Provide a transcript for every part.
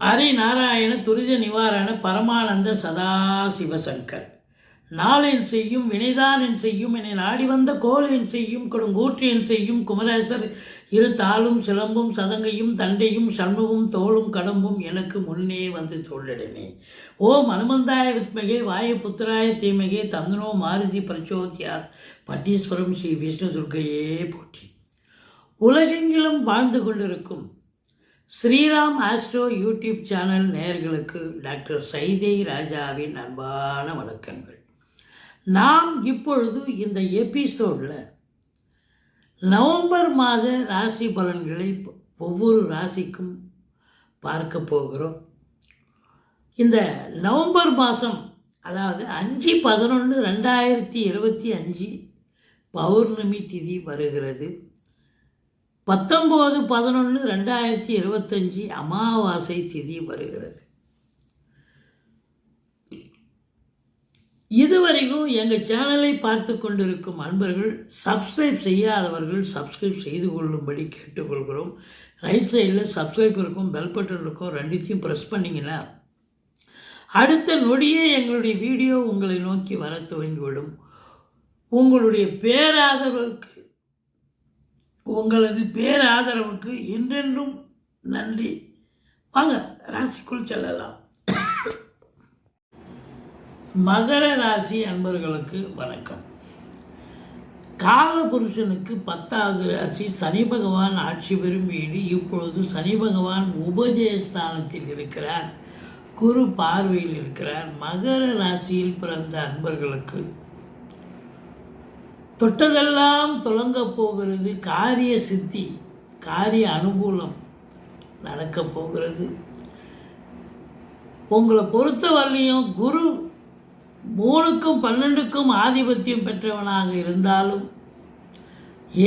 ஹரி நாராயண துரித நிவாரண பரமானந்த சதாசிவசங்கர். நாளென் செய்யும் வினைதானென் செய்யும் என்னை நாடி வந்த கோலென் செய்யும் கொடுங்கூற்றியன் செய்யும் குமரேசர் இரு தாளும் சிலம்பும் சதங்கையும் தண்டையும் சண்முகும் தோளும் கடம்பும் எனக்கு முன்னே வந்து சொல்லிடனே. ஓம் அனுமந்தாய வித்மகே வாய புத்திராய தீமகே தந்தனோ மாருதி பிரச்சோத்யாத் பட்டீஸ்வரம் ஸ்ரீ விஷ்ணு துர்க்கையே போற்றி. உலகெங்கிலும் வாழ்ந்து கொண்டிருக்கும் ஸ்ரீராம் ஆஸ்ட்ரோ யூடியூப் சேனல் நேயர்களுக்கு டாக்டர் சைதை ராஜாவின் அன்பான வணக்கங்கள். நாம் இப்பொழுது இந்த எபிசோடில் நவம்பர் மாத ராசி பலன்களை ஒவ்வொரு ராசிக்கும் பார்க்க போகிறோம். இந்த நவம்பர் மாதம், அதாவது 5/11/2025 பௌர்ணமி திதி வருகிறது. 19/11/2025 அமாவாசை திதி வருகிறது. இதுவரைக்கும் எங்கள் சேனலை பார்த்து கொண்டிருக்கும் அன்பர்கள், சப்ஸ்கிரைப் செய்யாதவர்கள் சப்ஸ்கிரைப் செய்து கொள்ளும்படி கேட்டுக்கொள்கிறோம். ரைட் சைடில் சப்ஸ்கிரைப் இருக்கும், பெல் பட்டன் இருக்கும், ரெண்டுத்தையும் ப்ரெஸ் பண்ணிங்கன்னா அடுத்த நொடியே எங்களுடைய வீடியோ உங்களை நோக்கி வர துவங்கிவிடும். உங்களுடைய பேராதரவுக்கு என்றென்றும் நன்றி. வாங்க ராசிக்குள் செல்லலாம். மகர ராசி அன்பர்களுக்கு வணக்கம். காலபுருஷனுக்கு 10வது ராசி சனி பகவான் ஆட்சி பெறும் வீடு. இப்பொழுது சனி பகவான் உபஜயஸ்தானத்தில் இருக்கிறார், குரு பார்வையில் இருக்கிறார். மகர ராசியில் பிறந்த அன்பர்களுக்கு தொட்டதெல்லாம் தொடங்கப் போகிறது. காரிய சித்தி, காரிய அனுகூலம் நடக்கப் போகிறது. உங்களை பொறுத்தவரையிலையும் குரு 3க்கும் 12க்கும் ஆதிபத்தியம் பெற்றவனாக இருந்தாலும்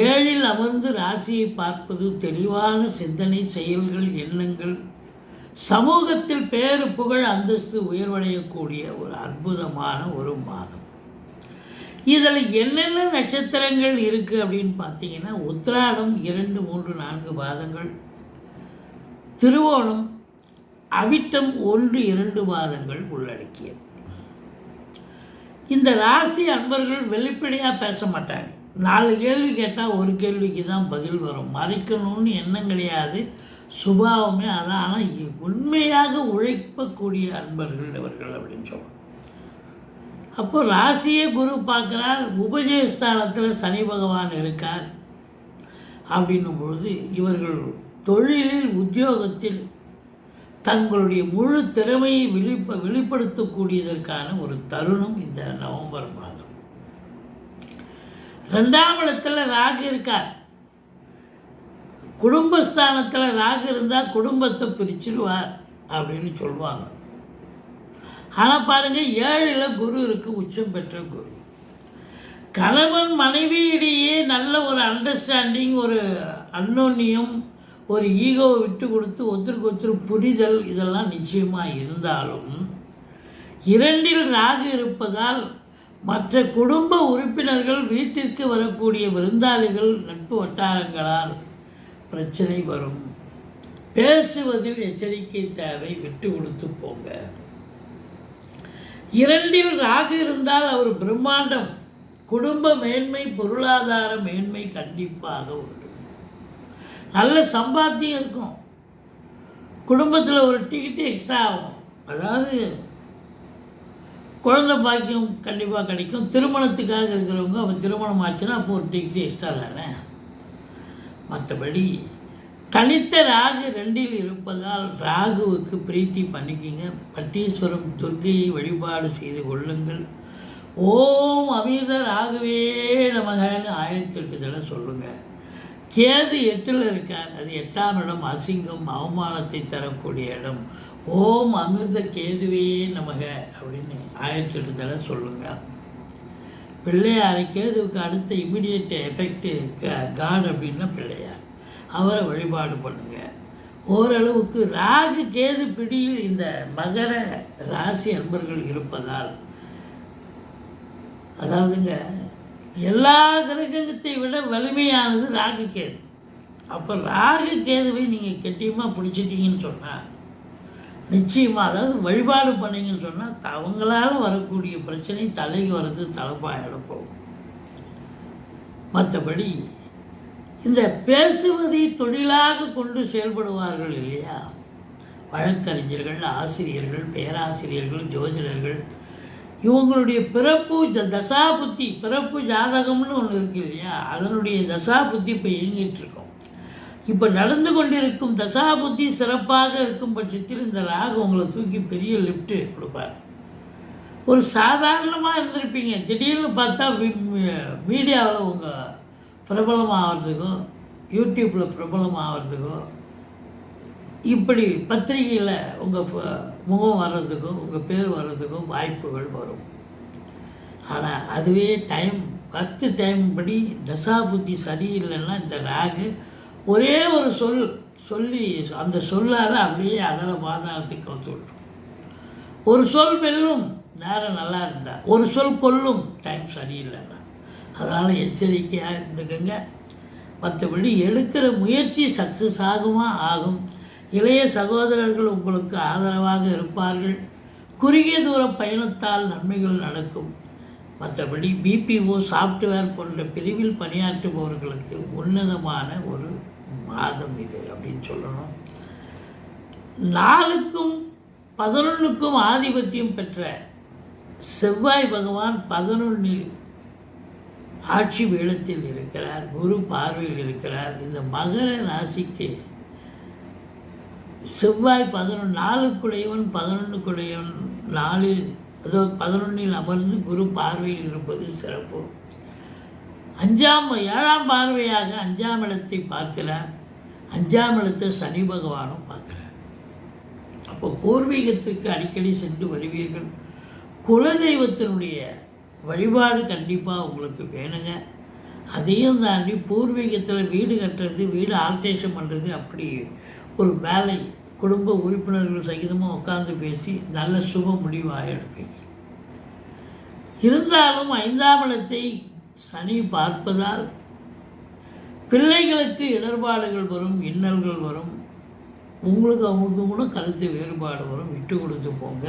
7ல் அமர்ந்து ராசியை பார்ப்பது தெளிவான சிந்தனை, செயல்கள், எண்ணங்கள், சமூகத்தில் பேரு புகழ் அந்தஸ்து உயர்வடையக்கூடிய ஒரு அற்புதமான ஒரு மாதம். இதில் என்னென்ன நட்சத்திரங்கள் இருக்குது அப்படின்னு பார்த்தீங்கன்னா, உத்திராடம் 2, 3, 4 பாதங்கள், திருவோணம், அவிட்டம் 1, 2 பாதங்கள் உள்ளடக்கியது. இந்த ராசி அன்பர்கள் வெளிப்படையாக பேச மாட்டாங்க. 4 கேள்வி கேட்டால் ஒரு கேள்விக்கு தான் பதில் வரும். மறைக்கணும்னு எண்ணம் கிடையாது, சுபாவமே அதான். ஆனால் உண்மையாக உழைக்கக்கூடிய அன்பர்கள் இவர்கள் அப்படின்னு சொல்லணும். அப்போ ராசியே குரு பார்க்குறார், உபஜயஸ்தானத்தில் சனி பகவான் இருக்கார். அப்படின்னும் பொழுது இவர்கள் தொழிலில், உத்தியோகத்தில் தங்களுடைய முழு திறமையை வெளிப்படுத்தக்கூடியதற்கான ஒரு தருணம் இந்த நவம்பர் மாதம். 2ஆம் இடத்துல ராகு இருக்கார். குடும்பஸ்தானத்தில் ராகு இருந்தால் குடும்பத்தை பிரிச்சிடுவார் அப்படின்னு சொல்லுவாங்க. ஆனால் பாருங்கள், 7ல் குரு இருக்குது, உச்சம் பெற்ற குரு. கணவன் மனைவியிடையே நல்ல ஒரு அண்டர்ஸ்டாண்டிங், ஒரு அன்னோன்யம், ஒரு ஈகோவை விட்டு கொடுத்து ஒருத்தருக்கு ஒருத்தர் புரிதல், இதெல்லாம் நிச்சயமாக இருந்தாலும் 2ல் ராகு இருப்பதால் மற்ற குடும்ப உறுப்பினர்கள், வீட்டிற்கு வரக்கூடிய விருந்தாளிகள், நட்பு வட்டாரங்களால் பிரச்சனை வரும். பேசுவதில் எச்சரிக்கை தேவை, விட்டு கொடுத்து போங்க. 2ல் ராகு இருந்தால் அவர் பிரம்மாண்டம், குடும்ப மேன்மை, பொருளாதார மேன்மை கண்டிப்பாக உண்டு. நல்ல சம்பாத்தியம் இருக்கும். குடும்பத்தில் ஒரு டிக்கெட்டு எக்ஸ்ட்ரா ஆகும். அதாவது குழந்தை பாக்கியம் கண்டிப்பாக கிடைக்கும். திருமணத்துக்காக இருக்கிறவங்க, அவன் திருமணம் ஆச்சுன்னா அப்போ ஒரு டிக்கெட்டு எக்ஸ்ட்ரா தானே. மற்றபடி தனித்த ராகு 2ல் இருப்பதால் ராகுவுக்கு பிரீத்தி பண்ணிக்கிங்க. பட்டீஸ்வரம் துர்க்கையை வழிபாடு செய்து கொள்ளுங்கள். ஓம் அமிர்த ராகுவே நமகன்னு 1008 தடவை சொல்லுங்கள். கேது 8ல் இருக்கார், அது 8ஆம் இடம், அசிங்கம், அவமானத்தை தரக்கூடிய இடம். ஓம் அமிர்த கேதுவே நமக அப்படின்னு 1008 தடவை சொல்லுங்கள். பிள்ளையார், கேதுவுக்கு அடுத்த இமிடியேட் எஃபெக்ட் காட் அப்படின்னா பிள்ளையார், அவரை வழிபாடு பண்ணுங்கள். ஓரளவுக்கு ராகு கேது பிடியில் இந்த மகர ராசி அன்பர்கள் இருப்பதால், அதாவதுங்க, எல்லா கிரகத்தை விட வலிமையானது ராகு கேது. அப்போ ராகு கேதுவை நீங்கள் கெட்டியமாக பிடிச்சிட்டிங்கன்னு சொன்னால் நிச்சயமாக அதாவது வழிபாடு பண்ணிங்கன்னு சொன்னால் அவங்களால வரக்கூடிய பிரச்சனை தலைக்கு வர்றது தலைப்பாயிட போகும். மற்றபடி இந்த பேசுவதை தொழிலாக கொண்டு செயல்படுவார்கள் இல்லையா, வழக்கறிஞர்கள், ஆசிரியர்கள், பேராசிரியர்கள், ஜோதிடர்கள், இவங்களுடைய பிறப்பு தசாபுத்தி, பிறப்பு ஜாதகம்னு ஒன்று இருக்குது இல்லையா, அதனுடைய தசாபுத்தி இப்போ இயங்கிட்டு இருக்கோம். இப்போ நடந்து கொண்டிருக்கும் தசாபுத்தி சிறப்பாக இருக்கும் பட்சத்தில் இந்த ராகு உங்களை தூக்கி பெரிய லிஃப்ட்டு கொடுப்பார். ஒரு சாதாரணமாக இருந்திருப்பீங்க, திடீர்னு பார்த்தா மீடியாவில் உங்கள் பிரபலம் ஆகிறதுக்கோ, யூடியூப்பில் பிரபலம் ஆகிறதுக்கோ, இப்படி பத்திரிகையில் உங்கள் முகம் வர்றதுக்கும் உங்கள் பேர் வர்றதுக்கும் வாய்ப்புகள் வரும். ஆனால் அதுவே டைம் படி தசாபுத்தி சரியில்லைன்னா இந்த ராகு ஒரே ஒரு சொல்லி அந்த சொல்லால் அப்படியே அதில் பாதாளத்துக்கு கவுத்து விட்டுரும். ஒரு சொல் வெல்லும் நேரம் நல்லா இருந்தால், ஒரு சொல் கொல்லும் டைம் சரியில்லைன்னா. அதனால் எச்சரிக்கையாக இருந்துக்கங்க. மற்றபடி எடுக்கிற முயற்சி சக்ஸஸ் ஆகும். இளைய சகோதரர்கள் உங்களுக்கு ஆதரவாக இருப்பார்கள். குறுகிய தூர பயணத்தால் நன்மைகள் நடக்கும். மற்றபடி பிபிஓ சாஃப்ட்வேர் போன்ற பிரிவில் பணியாற்றுபவர்களுக்கு உன்னதமான ஒரு மாதம் இது அப்படின்னு சொல்லணும். 4க்கும் 11க்கும் ஆதிபத்தியம் பெற்ற செவ்வாய் பகவான் 11இல் ஆட்சி பீடத்தில் இருக்கிறார், குரு பார்வையில் இருக்கிறார். இந்த மகர ராசிக்கு செவ்வாய் 4க்குடையவன் 11க்குடையவன் 4இல், அதாவது 11இல் அமர்ந்து குரு பார்வையில் இருப்பது சிறப்பு. 7ஆம் பார்வையாக 5ஆம் இடத்தை பார்க்கிறார். 5ஆம் இடத்தை சனி பகவானும் பார்க்கிறார். அப்போ பூர்வீகத்திற்கு அடிக்கடி சென்று வருவீர்கள். குலதெய்வத்தினுடைய வழிபாடு கண்டிப்பாக உங்களுக்கு வேணுங்க. அதையும் தாண்டி பூர்வீகத்தில் வீடு கட்டுறது, வீடு ஆல்ட்ரேஷன் பண்ணுறது, அப்படி ஒரு வேலை குடும்ப உறுப்பினர்கள் சகிதமாக உட்கார்ந்து பேசி நல்ல சுப முடிவாக எடுப்பீங்க. இருந்தாலும் 5ஆம் இடத்தை சனி பார்ப்பதால் பிள்ளைகளுக்கு இடர்பாடுகள் வரும், இன்னல்கள் வரும். அவங்களுக்கு கூட கருத்து வேறுபாடு வரும். விட்டு கொடுத்து போங்க.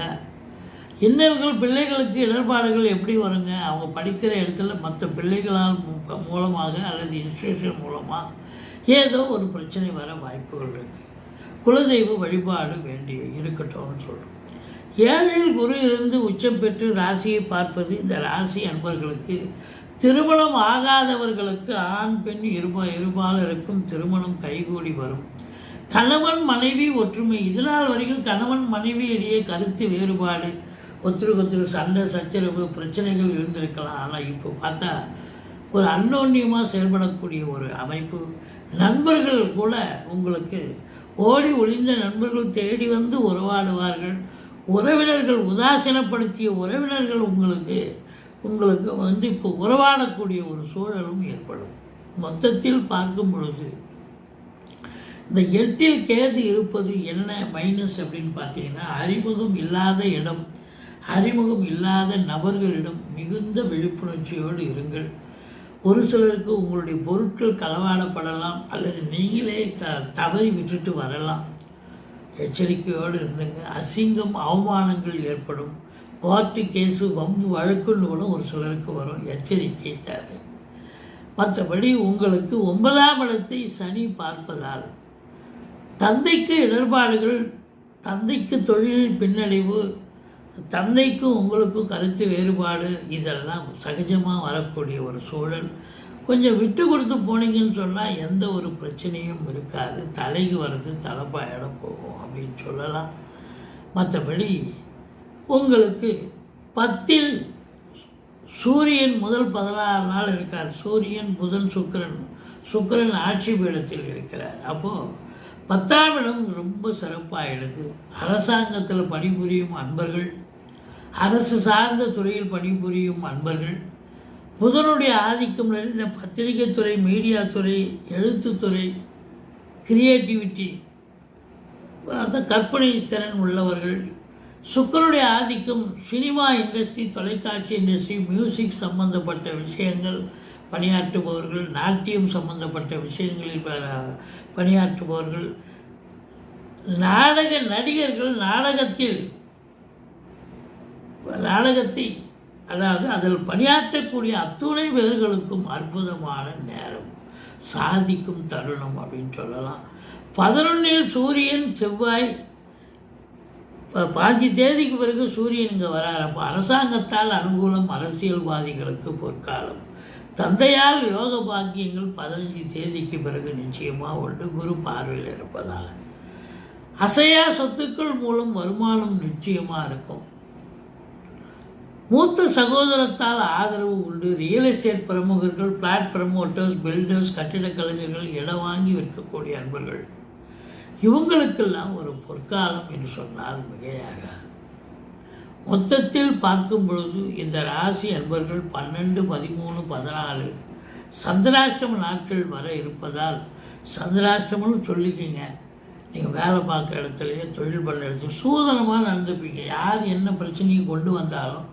இன்னல்கள் பிள்ளைகளுக்கு இடர்பாடுகள் எப்படி வருங்க? அவங்க படிக்கிற இடத்துல மற்ற பிள்ளைகளால் மூலமாக அல்லது இன்ஸ்டியூஷன் மூலமாக ஏதோ ஒரு பிரச்சனை வர வாய்ப்புகள் இருக்குது. குலதெய்வ வழிபாடு வேண்டி இருக்கட்டும்னு சொல்கிறோம். 7இல் குரு இருந்து உச்சம் பெற்று ராசியை பார்ப்பது இந்த ராசி அன்பர்களுக்கு திருமணம் ஆகாதவர்களுக்கு ஆண் பெண் இருபாலருக்கும் திருமணம் கைகூடி வரும். கணவன் மனைவி ஒற்றுமை. இதனால் வரைக்கும் கணவன் மனைவி இடையே கருத்து வேறுபாடு, ஒருத்தருக்கு சண்டை சச்சரவு பிரச்சனைகள் இருந்திருக்கலாம். ஆனால் இப்போ பார்த்தா ஒரு அன்னோன்யமாக செயல்படக்கூடிய ஒரு அமைப்பு. நண்பர்கள் கூட உங்களுக்கு ஓடி ஒளிந்த நண்பர்கள் தேடி வந்து உறவாடுவார்கள். உறவினர்கள் உதாசீனப்படுத்திய உறவினர்கள் உங்களுக்கு இப்போ உறவாடக்கூடிய ஒரு சூழலும் ஏற்படும். மொத்தத்தில் பார்க்கும் பொழுது இந்த 8இல் கேது இருப்பது என்ன மைனஸ் அப்படின்னு பார்த்தீங்கன்னா, அறிமுகம் இல்லாத இடம், அறிமுகம் இல்லாத நபர்களிடம் மிகுந்த விழிப்புணர்ச்சியோடு இருங்கள். ஒரு சிலருக்கு உங்களுடைய பொருட்கள் களவாடப்படலாம் அல்லது நீங்களே தவறி விட்டுட்டு வரலாம். எச்சரிக்கையோடு இருந்துங்க. அசிங்கம் அவமானங்கள் ஏற்படும். கோர்ட்டு கேஸு வம்பு வழக்குன்னு கூட ஒரு சிலருக்கு வரும். எச்சரிக்கை தேவை. மற்றபடி உங்களுக்கு 9ஆம் இடத்தை சனி பார்ப்பதால் தந்தைக்கு இடர்பாடுகள், தந்தைக்கு தொழிலில் பின்னடைவு, தந்தைக்கும் உங்களுக்கும் கருத்து வேறுபாடு, இதெல்லாம் சகஜமாக வரக்கூடிய ஒரு சூழல். கொஞ்சம் விட்டு கொடுத்து போனீங்கன்னு சொன்னால் எந்த ஒரு பிரச்சனையும் இருக்காது. தலைக்கு வர்றது தலைப்பாயிடம் போகும் அப்படின்னு சொல்லலாம். மற்றபடி உங்களுக்கு 10இல் சூரியன் முதல் 16 நாள் இருக்கார். சூரியன் புதன் சுக்கிரன் ஆட்சி பீடத்தில் இருக்கிறார். அப்போது 10ஆம் இடம் ரொம்ப சிறப்பாகிடுது. அரசாங்கத்தில் பணிபுரியும் அன்பர்கள், அரசு சார்ந்த துறையில் பணிபுரியும் அன்பர்கள், புதனுடைய ஆதிக்கம் நிறைந்த பத்திரிகை துறை, மீடியா துறை, எழுத்துத்துறை, கிரியேட்டிவிட்டி, கற்பனை திறன் உள்ளவர்கள், சுக்கிரனுடைய ஆதிக்கம் சினிமா இண்டஸ்ட்ரி, தொலைக்காட்சி இண்டஸ்ட்ரி, மியூசிக் சம்பந்தப்பட்ட விஷயங்கள் பணியாற்றுபவர்கள், நாட்டியம் சம்பந்தப்பட்ட விஷயங்களில் பணியாற்றுபவர்கள், நாடக நடிகர்கள் நாடகத்தை அதாவது அதில் பணியாற்றக்கூடிய அத்துணை பேர்களுக்கும் அற்புதமான நேரம், சாதிக்கும் தருணம் அப்படின்னு சொல்லலாம். 11 சூரியன் செவ்வாய் 5 தேதிக்கு பிறகு சூரியன் இங்கே வரார். அப்போ அரசாங்கத்தால் அனுகூலம், அரசியல்வாதிகளுக்கு பொற்காலம். தந்தையால் யோக பாக்கியங்கள் 15 தேதிக்கு பிறகு நிச்சயமாக உண்டு, குரு பார்வையில் இருப்பதால். அசையா சொத்துக்கள் மூலம் வருமானம் நிச்சயமாக இருக்கும். மூத்த சகோதரத்தால் ஆதரவு உண்டு. ரியல் எஸ்டேட் பிரமுகர்கள், ஃப்ளாட் ப்ரமோட்டர்ஸ், பில்டர்ஸ், கட்டிடக் கலைஞர்கள், இடம் வாங்கி விற்கக்கூடிய அன்பர்கள், இவங்களுக்கெல்லாம் ஒரு பொற்காலம் என்று சொன்னால் மிகையாகாது. மொத்தத்தில் பார்க்கும் பொழுது இந்த ராசி அன்பர்கள் 12, 13, 14 சந்திராஷ்டம நாட்கள் வர இருப்பதால், சந்திராஷ்டமம்னு சொல்லிக்கிங்க, நீங்கள் வேலை பார்க்குற இடத்துலையே, தொழில் பண்ணுற இடத்துல சூதனமாக நடந்துப்பீங்க. யார் என்ன பிரச்சனையை கொண்டு வந்தாலும்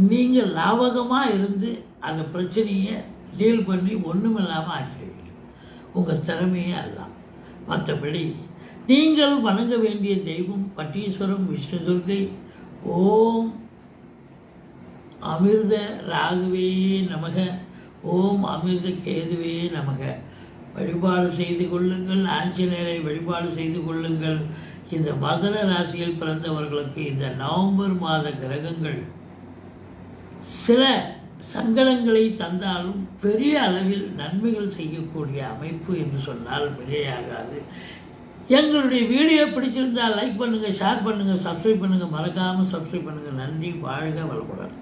நீங்கள் லாபகமாக இருந்து அந்த பிரச்சனையை டீல் பண்ணி ஒன்றும் இல்லாமல் ஆக்கிடுவீங்க. உங்கள் திறமையே அதுதான். மற்றபடி நீங்கள் வணங்க வேண்டிய தெய்வம் பட்டீஸ்வரம், விஷ்ணு துர்க்கை. ஓம் அமிர்த ராகவே நமக, ஓம் அமிர்த கேதுவே நமக. வழிபாடு செய்து கொள்ளுங்கள். ஆஞ்சநேயரை வழிபாடு செய்து கொள்ளுங்கள். இந்த மகர ராசியில் பிறந்தவர்களுக்கு இந்த நவம்பர் மாத கிரகங்கள் சில சங்கடங்களை தந்தாலும் பெரிய அளவில் நன்மைகள் செய்யக்கூடிய அமைப்பு என்று சொன்னால் மிகையாகாது. எங்களுடைய வீடியோ பிடிச்சிருந்தால் லைக் பண்ணுங்கள், ஷேர் பண்ணுங்கள், சப்ஸ்கிரைப் பண்ணுங்கள். மறக்காமல் சப்ஸ்கிரைப் பண்ணுங்கள். நன்றி. வாழ்க வளமுடன்.